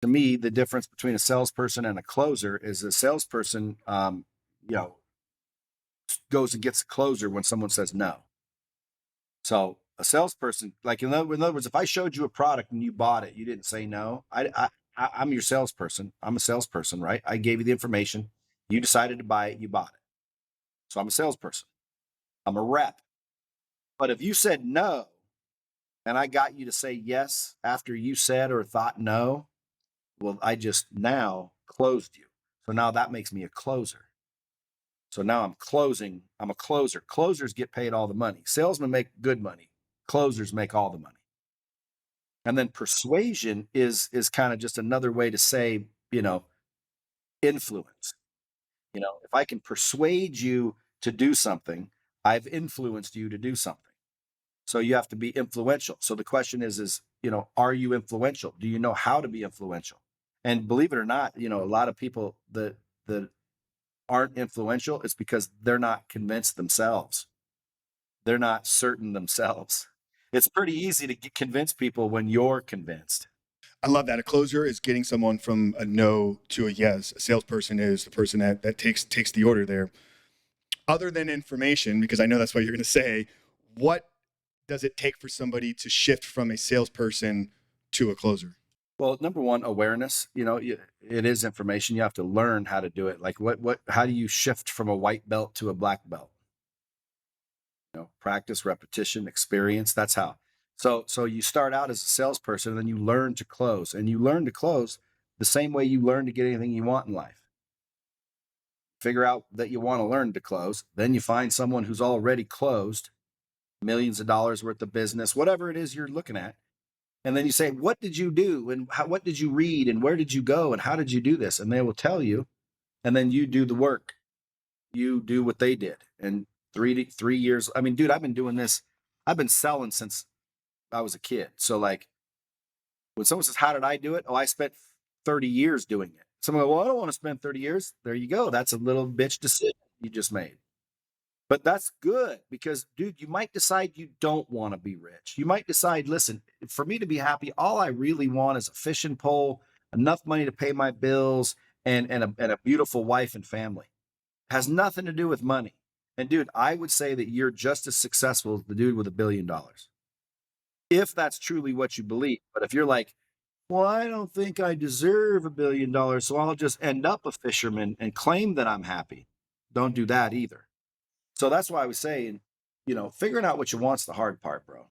To me, the difference between a salesperson and a closer is a salesperson, you know, goes and gets a closer when someone says no. So a salesperson, like in other words, if I showed you a product and you bought it, you didn't say no. I'm your salesperson. I'm a salesperson, right? I gave you the information. You decided to buy it. You bought it. So I'm a salesperson. I'm a rep. But if you said no and I got you to say yes after you said or thought no, well, I just now closed you. So now that makes me a closer. So now I'm closing. I'm a closer. Closers get paid all the money. Salesmen make good money. Closers make all the money. And then persuasion is kind of just another way to say, influence. If I can persuade you to do something, I've influenced you to do something. So you have to be influential. So the question is, are you influential? Do you know how to be influential? And believe it or not, a lot of people that aren't influential, it's because they're not convinced themselves. They're not certain themselves. It's pretty easy to convince people when you're convinced. I love that. A closer is getting someone from a no to a yes. A salesperson is the person that takes the order there. Other than information, because I know that's what you're going to say, what does it take for somebody to shift from a salesperson to a closer? Well, number one, awareness. It is information. You have to learn how to do it. Like how do you shift from a white belt to a black belt? Practice, repetition, experience. That's how. So you start out as a salesperson, and then you learn to close, and you learn to close the same way you learn to get anything you want in life. Figure out that you want to learn to close. Then you find someone who's already closed millions of dollars worth of business, whatever it is you're looking at. And then you say, what did you do? And what did you read? And where did you go? And how did you do this? And they will tell you. And then you do the work. You do what they did. And 3 years. I mean, dude, I've been doing this. I've been selling since I was a kid. So like when someone says, how did I do it? Oh, I spent 30 years doing it. Someone go, well, I don't want to spend 30 years. There you go. That's a little bitch decision you just made. But that's good because, dude, you might decide you don't want to be rich. You might decide, listen, for me to be happy, all I really want is a fishing pole, enough money to pay my bills, and a beautiful wife and family. It has nothing to do with money. And dude, I would say that you're just as successful as the dude with $1 billion. If that's truly what you believe. But if you're like, well, I don't think I deserve $1 billion, so I'll just end up a fisherman and claim that I'm happy. Don't do that either. So that's why I was saying, figuring out what you want's the hard part, bro.